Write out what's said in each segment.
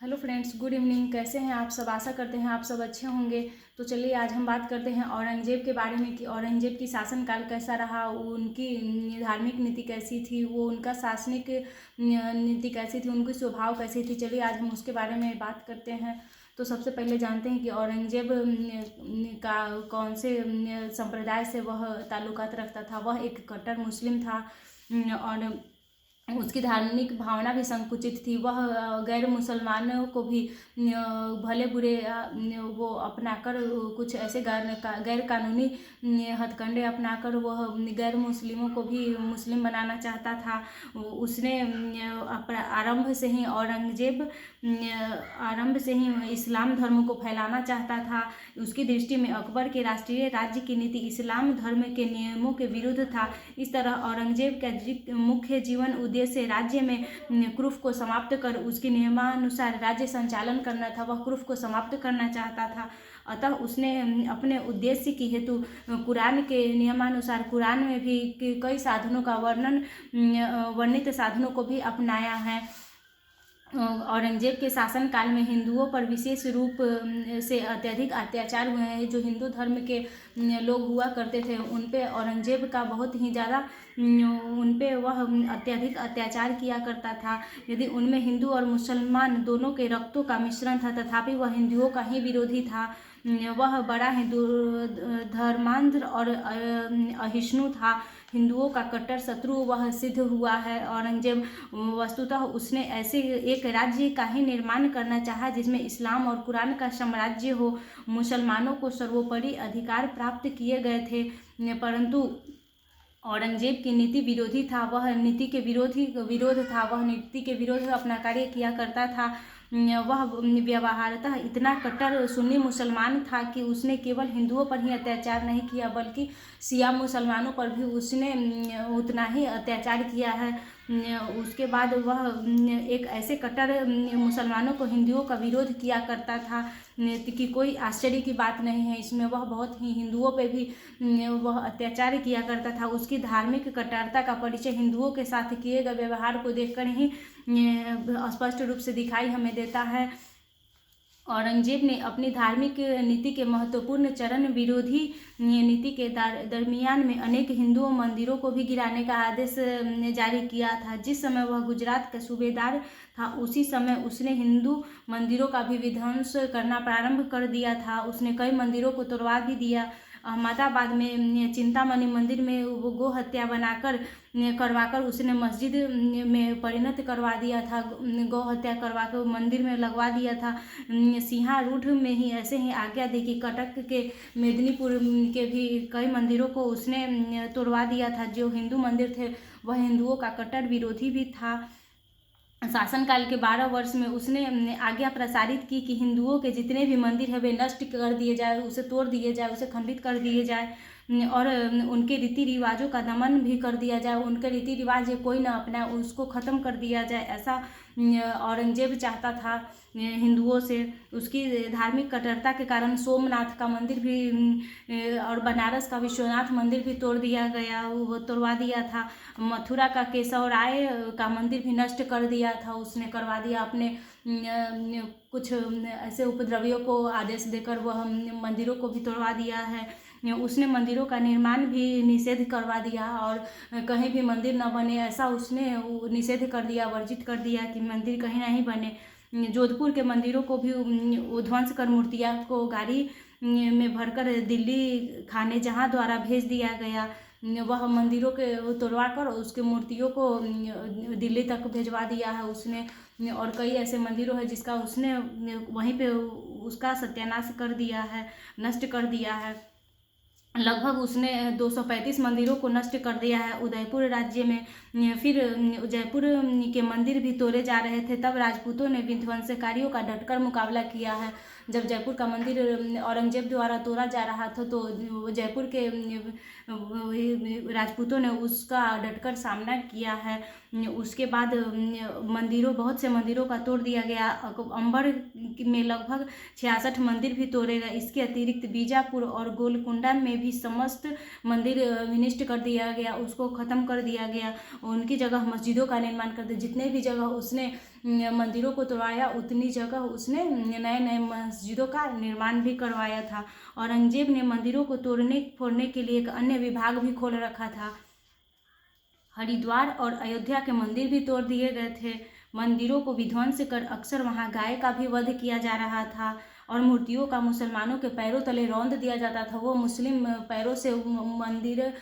Hello friends, good evening. कैसे हैं आप सब? आशा करते हैं आप सब अच्छे होंगे। तो चलिए आज हम बात करते हैं औरंगजेब के बारे में कि औरंगजेब की शासनकाल कैसा रहा, उनकी धार्मिक नीति कैसी थी, वो उनका शासनिक नीति कैसी थी, उनकी स्वभाव कैसी थी। चलिए आज हम उसके बारे में बात करते हैं। तो सबसे पहले जानते हैं कि औरंगजेब का कौन से संप्रदाय से वह ताल्लुकात रखता था। वह एक कट्टर मुस्लिम था और उसकी धार्मिक भावना भी संकुचित थी। वह गैर मुसलमानों को भी भले बुरे वो अपनाकर कुछ ऐसे गैर कानूनी हथकंडे अपनाकर वह गैर मुस्लिमों को भी मुस्लिम बनाना चाहता था। उसने आरंभ से ही औरंगजेब आरंभ से ही इस्लाम धर्म को फैलाना चाहता था। उसकी दृष्टि में अकबर के राष्ट्रीय राज्य की नीति इस्लाम धर्म के नियमों के विरुद्ध था। इस तरह औरंगजेब का मुख्य जीवन उद्देश्य राज्य में कुफ्र को समाप्त कर उसके नियमानुसार राज्य संचालन करना था। वह कुफ्र को समाप्त करना चाहता था। अतः उसने अपने उद्देश्य की हेतु कुरान के नियमानुसार कुरान में भी कई साधनों का वर्णित साधनों को भी अपनाया है। औरंगजेब के शासनकाल में हिंदुओं पर विशेष रूप से अत्यधिक अत्याचार हुए हैं। जो हिंदू धर्म के लोग हुआ करते थे उन पे औरंगजेब का बहुत ही ज़्यादा उन पे वह अत्यधिक अत्याचार किया करता था। यदि उनमें हिंदू और मुसलमान दोनों के रक्तों का मिश्रण था, तथापि वह हिंदुओं का ही विरोधी था। वह बड़ा हिंदू धर्मांध और अहिष्णु था। हिंदुओं का कट्टर शत्रु वह सिद्ध हुआ है। औरंगजेब वस्तुतः उसने ऐसे एक राज्य का ही निर्माण करना चाहा जिसमें इस्लाम और कुरान का साम्राज्य हो। मुसलमानों को सर्वोपरि अधिकार प्राप्त किए गए थे, परंतु औरंगजेब की नीति विरोधी था। वह नीति के विरोध था। वह नीति के विरोध अपना कार्य किया करता था। वह व्यवहारतः इतना कट्टर सुन्नी मुसलमान था कि उसने केवल हिंदुओं पर ही अत्याचार नहीं किया बल्कि शिया मुसलमानों पर भी उसने उतना ही अत्याचार किया है। उसके बाद वह एक ऐसे कट्टर मुसलमानों को हिंदुओं का विरोध किया करता था कि कोई आश्चर्य की बात नहीं है इसमें। वह बहुत ही हिंदुओं पे भी वह अत्याचार किया करता था। उसकी धार्मिक कट्टरता का परिचय हिंदुओं के साथ किए गए व्यवहार को देखकर ही स्पष्ट रूप से दिखाई हमें देता है। औरंगजेब ने अपनी धार्मिक नीति के महत्वपूर्ण चरण विरोधी नीति के दरमियान में अनेक हिंदू मंदिरों को भी गिराने का आदेश जारी किया था। जिस समय वह गुजरात का सूबेदार था उसी समय उसने हिंदू मंदिरों का भी विध्वंस करना प्रारंभ कर दिया था। उसने कई मंदिरों को तोड़वा भी दिया। अहमदाबाद में चिंतामणि मंदिर में वो गो हत्या करवाकर उसने मस्जिद में परिणत करवा दिया था। गौ हत्या करवा कर मंदिर में लगवा दिया था। सिंहारूढ़ में ही ऐसे ही आज्ञा दी कि कटक के मेदिनीपुर के भी कई मंदिरों को उसने तोड़वा दिया था। जो हिंदू मंदिर थे वह हिंदुओं का कट्टर विरोधी भी था। शासनकाल के 12 वर्ष में उसने आज्ञा प्रसारित की कि हिंदुओं के जितने भी मंदिर है वे नष्ट कर दिए जाए, उसे तोड़ दिए जाए, उसे खंडित कर दिए जाए और उनके रीति रिवाजों का दमन भी कर दिया जाए। उनके रीति रिवाज कोई न अपनाए उसको ख़त्म कर दिया जाए, ऐसा औरंगजेब चाहता था हिंदुओं से। उसकी धार्मिक कट्टरता के कारण सोमनाथ का मंदिर भी और बनारस का विश्वनाथ मंदिर भी तोड़ दिया गया, वो तोड़वा दिया था। मथुरा का केशव राय का मंदिर भी नष्ट कर दिया था, उसने करवा दिया। अपने कुछ ऐसे उपद्रवियों को आदेश देकर वह मंदिरों को भी तोड़वा दिया है। उसने मंदिरों का निर्माण भी निषेध करवा दिया और कहीं भी मंदिर न बने ऐसा उसने निषेध कर दिया, वर्जित कर दिया कि मंदिर कहीं नहीं बने। जोधपुर के मंदिरों को भी ध्वंस कर मूर्तियाँ को गाड़ी में भरकर दिल्ली खाने जहाँ द्वारा भेज दिया गया। वह मंदिरों के तोड़वा कर उसके मूर्तियों को दिल्ली तक भेजवा दिया है उसने। और कई ऐसे मंदिरों है जिसका उसने वहीं पे उसका सत्यानाश कर दिया है, नष्ट कर दिया है। लगभग उसने 235 मंदिरों को नष्ट कर दिया है उदयपुर राज्य में। फिर जयपुर के मंदिर भी तोड़े जा रहे थे, तब राजपूतों ने विध्वंसकारियों का डटकर मुकाबला किया है। जब जयपुर का मंदिर औरंगजेब द्वारा तोड़ा जा रहा था तो जयपुर के राजपूतों ने उसका डटकर सामना किया है। उसके बाद बहुत से मंदिरों का तोड़ दिया गया। अंबर में लगभग 66 मंदिर भी तोड़े गए। इसके अतिरिक्त बीजापुर और गोलकुंडा में भी समस्त मंदिर विनिष्ट कर दिया गया, उसको ख़त्म कर दिया गया। उनकी जगह मस्जिदों का निर्माण कर दिया। जितने भी जगह उसने मंदिरों को तोड़वाया उतनी जगह उसने नए नए मस्जिदों का निर्माण भी करवाया था। औरंगजेब ने मंदिरों को तोड़ने फोड़ने के लिए एक अन्य विभाग भी खोल रखा था। हरिद्वार और अयोध्या के मंदिर भी तोड़ दिए गए थे। मंदिरों को विध्वंस कर अक्सर वहां गाय का भी वध किया जा रहा था और मूर्तियों का मुसलमानों के पैरों तले रौंद दिया जाता था। वो मुस्लिम पैरों से मंदिर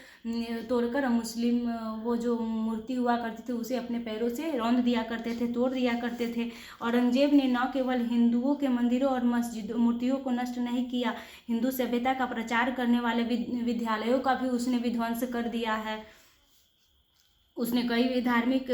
तोड़कर मुस्लिम वो जो मूर्ति हुआ करती थी उसे अपने पैरों से रौंद दिया करते थे, तोड़ दिया करते थे। औरंगजेब ने न केवल हिंदुओं के मंदिरों और मस्जिद मूर्तियों को नष्ट नहीं किया, हिंदू सभ्यता का प्रचार करने वाले विद्यालयों का भी उसने विध्वंस कर दिया है। उसने कई धार्मिक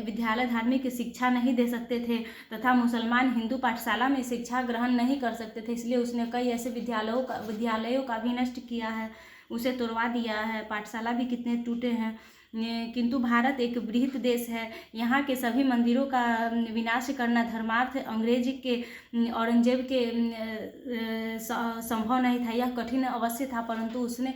विद्यालय धार्मिक शिक्षा नहीं दे सकते थे तथा मुसलमान हिंदू पाठशाला में शिक्षा ग्रहण नहीं कर सकते थे, इसलिए उसने कई ऐसे विद्यालयों का भी नष्ट किया है, उसे तोड़वा दिया है। पाठशाला भी कितने टूटे हैं। किंतु भारत एक बृहत देश है, यहाँ के सभी मंदिरों का विनाश करना धर्मार्थ अंग्रेज के औरंगजेब के संभव नहीं था। यह कठिन अवश्य था, परंतु उसने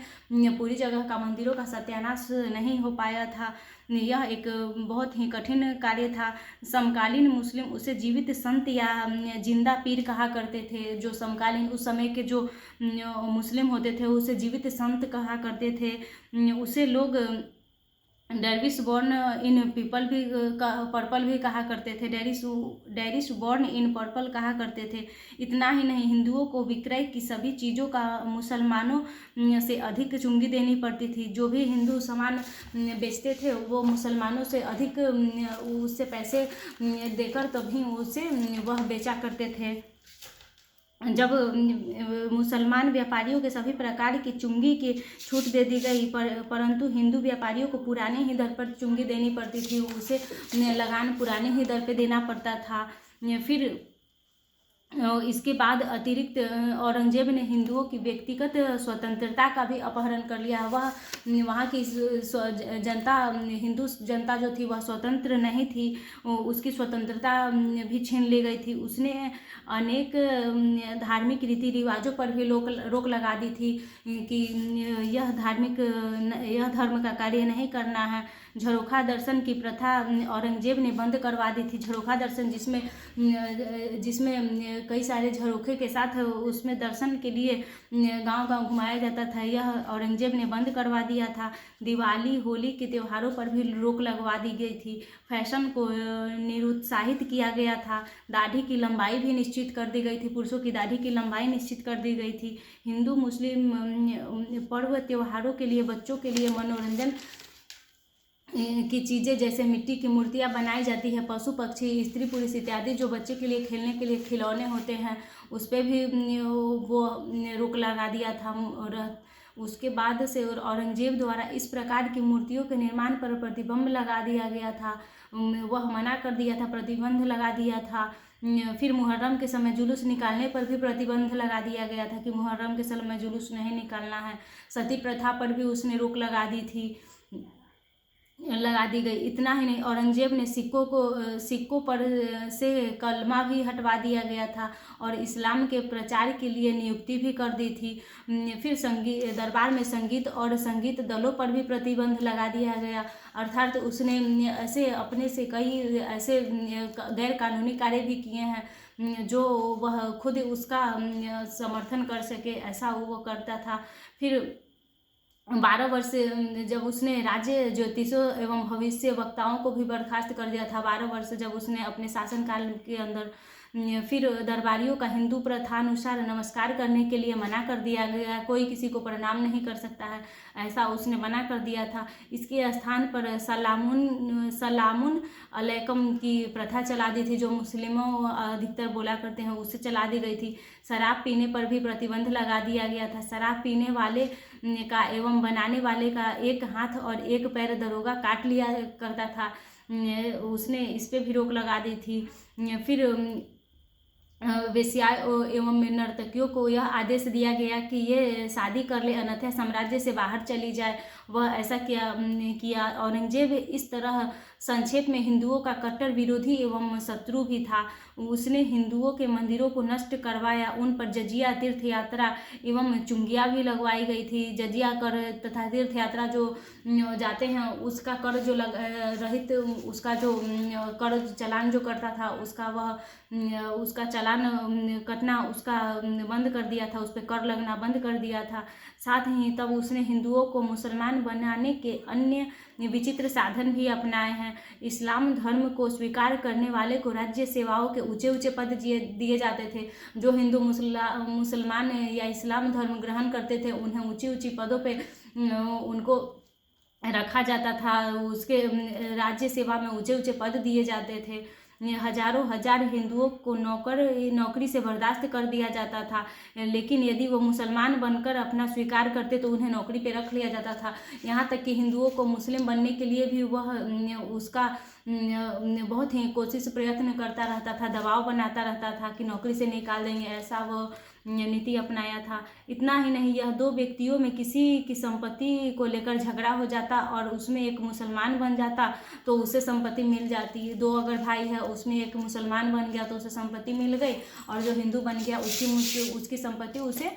पूरी जगह का मंदिरों का सत्यानाश नहीं हो पाया था। यह एक बहुत ही कठिन कार्य था। समकालीन मुस्लिम उसे जीवित संत या जिंदा पीर कहा करते थे। जो समकालीन उस समय के जो मुस्लिम होते थे उसे जीवित संत कहा करते थे। उसे लोग डेरिश बॉर्न इन पर्पल भी कहा करते थे। डेरिश बॉर्न इन पर्पल कहा करते थे। इतना ही नहीं, हिंदुओं को विक्रय की सभी चीज़ों का मुसलमानों से अधिक चुंगी देनी पड़ती थी। जो भी हिंदू सामान बेचते थे वो मुसलमानों से अधिक उससे पैसे देकर तभी उसे वह बेचा करते थे। जब मुसलमान व्यापारियों के सभी प्रकार की चुंगी की छूट दे दी गई, परंतु हिंदू व्यापारियों को पुराने ही दर पर चुंगी देनी पड़ती थी, उसे लगान पुराने ही दर पे देना पड़ता था। फिर इसके बाद अतिरिक्त औरंगजेब ने हिंदुओं की व्यक्तिगत स्वतंत्रता का भी अपहरण कर लिया। वह वहाँ की जनता, हिंदू जनता जो थी वह स्वतंत्र नहीं थी, उसकी स्वतंत्रता भी छीन ली गई थी। उसने अनेक धार्मिक रीति रिवाजों पर भी रोक लगा दी थी कि यह धर्म का कार्य नहीं करना है। झरोखा दर्शन की प्रथा औरंगजेब ने बंद करवा दी थी। झरोखा दर्शन जिसमें कई सारे झरोखे के साथ उसमें दर्शन के लिए गांव-गांव घुमाया जाता था, यह औरंगजेब ने बंद करवा दिया था। दिवाली, होली के त्योहारों पर भी रोक लगवा दी गई थी। फैशन को निरुत्साहित किया गया था। दाढ़ी की लंबाई भी निश्चित कर दी गई थी। पुरुषों की दाढ़ी की लंबाई निश्चित कर दी गई थी। हिंदू मुस्लिम पर्व त्योहारों के लिए बच्चों के लिए मनोरंजन की चीज़ें जैसे मिट्टी की मूर्तियाँ बनाई जाती है, पशु पक्षी स्त्री पुरुष इत्यादि जो बच्चे के लिए खेलने के लिए खिलौने होते हैं, उस पर भी वो रोक लगा दिया था। और उसके बाद से औरंगजेब द्वारा इस प्रकार की मूर्तियों के निर्माण पर प्रतिबंध लगा दिया गया था। वह मना कर दिया था, प्रतिबंध लगा दिया था। फिर मुहर्रम के समय जुलूस निकालने पर भी प्रतिबंध लगा दिया गया था कि मुहर्रम के समय जुलूस नहीं निकालना है। सती प्रथा पर भी उसने रोक लगा दी गई। इतना ही नहीं, औरंगजेब ने सिक्कों पर से कलमा भी हटवा दिया गया था और इस्लाम के प्रचार के लिए नियुक्ति भी कर दी थी। फिर दरबार में संगीत और संगीत दलों पर भी प्रतिबंध लगा दिया गया। अर्थात उसने ऐसे अपने से कई ऐसे गैर कानूनी कार्य भी किए हैं जो वह खुद उसका समर्थन कर सके, ऐसा वो करता था। फिर 12 वर्ष जब उसने राज्य ज्योतिषों एवं भविष्य वक्ताओं को भी बर्खास्त कर दिया था। 12 वर्ष जब उसने अपने शासनकाल के अंदर फिर दरबारियों का हिंदू प्रथानुसार नमस्कार करने के लिए मना कर दिया गया। कोई किसी को प्रणाम नहीं कर सकता है, ऐसा उसने मना कर दिया था। इसके स्थान पर सलामुन अलैकुम की प्रथा चला दी थी, जो मुस्लिमों अधिकतर बोला करते हैं, उससे चला दी गई थी। शराब पीने पर भी प्रतिबंध लगा दिया गया था। शराब पीने वाले का एवं बनाने वाले का एक हाथ और एक पैर दरोगा काट लिया करता था, उसने इस पे भी रोक लगा दी थी। फिर वेश्या एवं नर्तकियों को यह आदेश दिया गया कि ये शादी कर ले, अन्यथा साम्राज्य से बाहर चली जाए। वह ऐसा किया। औरंगजेब इस तरह संक्षेप में हिंदुओं का कट्टर विरोधी एवं शत्रु भी था। उसने हिंदुओं के मंदिरों को नष्ट करवाया, उन पर जजिया, तीर्थ यात्रा एवं चुंगियाँ भी लगवाई गई थी। जजिया कर तथा तीर्थ यात्रा जो जाते हैं उसका कर जो रहित उसका जो कर चालान जो करता था उसका चालान कटना उसका बंद कर दिया था, उस पर कर लगना बंद कर दिया था। साथ ही तब उसने हिंदुओं को मुसलमान बनाने के अन्य विचित्र साधन भी अपनाए हैं। इस्लाम धर्म को स्वीकार करने वाले को राज्य सेवाओं के ऊंचे ऊंचे पद दिए जाते थे। जो हिंदू मुसलमान या इस्लाम धर्म ग्रहण करते थे उन्हें ऊंची ऊंची पदों पे उनको रखा जाता था। उसके राज्य सेवा में ऊंचे ऊंचे पद दिए जाते थे। हजारों हजार हिंदुओं को नौकरी से बर्दाश्त कर दिया जाता था, लेकिन यदि वो मुसलमान बनकर अपना स्वीकार करते तो उन्हें नौकरी पे रख लिया जाता था। यहाँ तक कि हिंदुओं को मुस्लिम बनने के लिए भी वह उसका बहुत ही कोशिश प्रयत्न करता रहता था, दबाव बनाता रहता था कि नौकरी से निकाल देंगे, ऐसा वह नीति अपनाया था। इतना ही नहीं, यह दो व्यक्तियों में किसी की संपत्ति को लेकर झगड़ा हो जाता और उसमें एक मुसलमान बन जाता तो उसे संपत्ति मिल जाती। दो अगर भाई है उसमें एक मुसलमान बन गया तो उसे संपत्ति मिल गई, और जो हिंदू बन गया उसकी संपत्ति उसे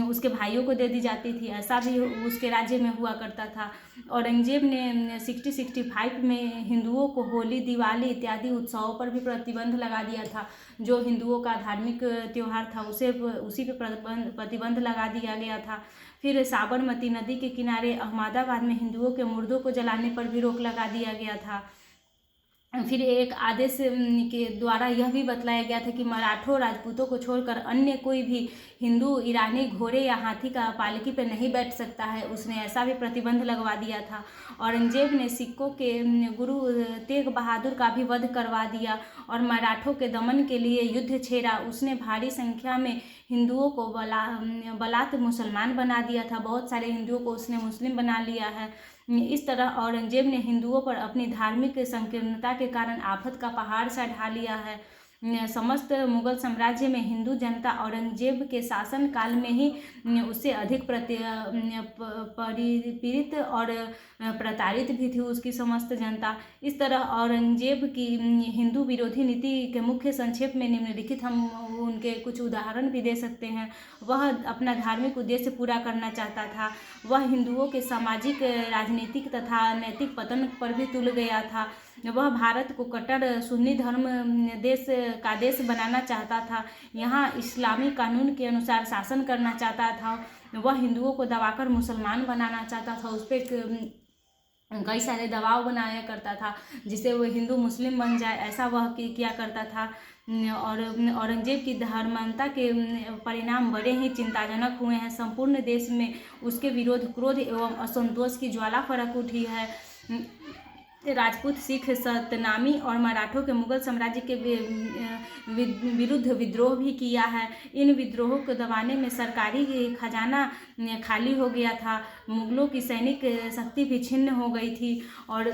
उसके भाइयों को दे दी जाती थी। ऐसा भी उसके राज्य में हुआ करता था। औरंगजेब ने 65 में हिंदुओं को होली, दिवाली इत्यादि उत्सवों पर भी प्रतिबंध लगा दिया था। जो हिंदुओं का धार्मिक त्यौहार था उसी पे प्रतिबंध लगा दिया गया था। फिर साबरमती नदी के किनारे अहमदाबाद में हिंदुओं के मुर्दों को जलाने पर भी रोक लगा दिया गया था। फिर एक आदेश के द्वारा यह भी बतलाया गया था कि मराठों राजपूतों को छोड़कर अन्य कोई भी हिंदू ईरानी घोड़े या हाथी का पालकी पर नहीं बैठ सकता है। उसने ऐसा भी प्रतिबंध लगवा दिया था। औरंगजेब ने सिखों के गुरु तेग बहादुर का भी वध करवा दिया और मराठों के दमन के लिए युद्ध छेड़ा। उसने भारी संख्या में हिंदुओं को बलात् मुसलमान बना दिया था। बहुत सारे हिंदुओं को उसने मुस्लिम बना लिया है। इस तरह औरंगजेब ने हिंदुओं पर अपनी धार्मिक संकीर्णता के कारण आफत का पहाड़ सा ढा लिया है। समस्त मुगल साम्राज्य में हिंदू जनता औरंगजेब के शासन काल में ही उससे अधिक पीड़ित और प्रताड़ित भी थी उसकी समस्त जनता। इस तरह औरंगजेब की हिंदू विरोधी नीति के मुख्य संक्षेप में निम्नलिखित हम उनके कुछ उदाहरण भी दे सकते हैं। वह अपना धार्मिक उद्देश्य पूरा करना चाहता था। वह हिंदुओं के सामाजिक, राजनीतिक तथा नैतिक पतन पर भी तुल गया था। वह भारत को कट्टर सुन्नी धर्म देश बनाना चाहता था। यहाँ इस्लामी कानून के अनुसार शासन करना चाहता था। वह हिंदुओं को दबाकर मुसलमान बनाना चाहता था। उस पर कई सारे दबाव बनाया करता था जिससे वो हिंदू मुस्लिम बन जाए, ऐसा वह किया करता था। और औरंगजेब की धर्मांधता के परिणाम बड़े ही चिंताजनक हुए हैं। संपूर्ण देश में उसके विरोध, क्रोध एवं असंतोष की ज्वाला फड़क उठी है। राजपूत, सिख, सतनामी और मराठों के मुगल साम्राज्य के विरुद्ध विद्रोह भी किया है। इन विद्रोहों को दबाने में सरकारी खजाना खाली हो गया था। मुगलों की सैनिक शक्ति भी छिन्न हो गई थी और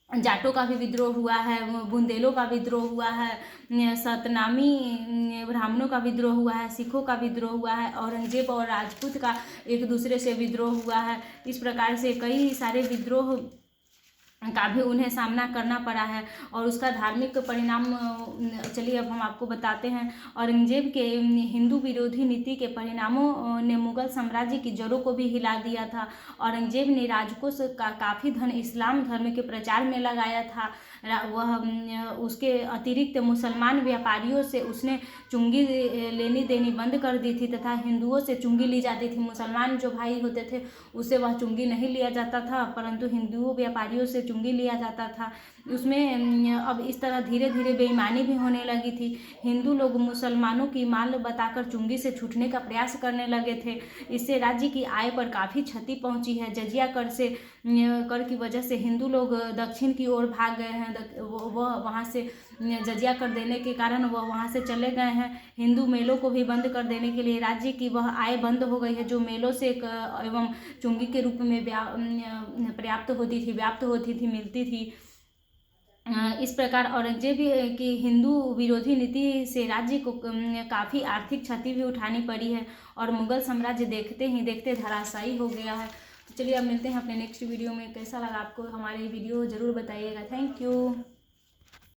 जाटों का भी विद्रोह हुआ है, बुंदेलों का विद्रोह हुआ है, सतनामी ब्राह्मणों का विद्रोह हुआ है, सिखों का विद्रोह हुआ है, औरंगजेब और राजपूत का एक दूसरे से विद्रोह हुआ है। इस प्रकार से कई सारे विद्रोह का भी उन्हें सामना करना पड़ा है और उसका धार्मिक परिणाम चलिए अब हम आपको बताते हैं। औरंगजेब के हिंदू विरोधी नीति के परिणामों ने मुगल साम्राज्य की जड़ों को भी हिला दिया था। औरंगजेब ने राजकोष का काफ़ी धन इस्लाम धर्म के प्रचार में लगाया था। वह उसके अतिरिक्त मुसलमान व्यापारियों से उसने चुंगी लेनी देनी बंद कर दी थी तथा हिंदुओं से चुंगी ली जाती थी। मुसलमान जो भाई होते थे उससे वह चुंगी नहीं लिया जाता था, परंतु हिंदू व्यापारियों से चुंगी लिया जाता था। उसमें अब इस तरह धीरे धीरे बेईमानी भी होने लगी थी। हिंदू लोग मुसलमानों की माल बताकर चुंगी से छूटने का प्रयास करने लगे थे। इससे राज्य की आय पर काफ़ी क्षति पहुंची है। जजिया कर की वजह से हिंदू लोग दक्षिण की ओर भाग गए हैं। वह वहाँ से जजिया कर देने के कारण वह वहाँ से चले गए हैं। हिंदू मेलों को भी बंद कर देने के लिए राज्य की वह आय बंद हो गई है जो मेलों से एवं चुंगी के रूप में व्याप्त होती थी, मिलती थी। इस प्रकार औरंगजेब की हिंदू विरोधी नीति से राज्य को काफ़ी आर्थिक क्षति भी उठानी पड़ी है और मुगल साम्राज्य देखते ही देखते धराशायी हो गया है। तो चलिए अब मिलते हैं अपने नेक्स्ट वीडियो में। कैसा लगा आपको हमारे वीडियो ज़रूर बताइएगा। Thank you.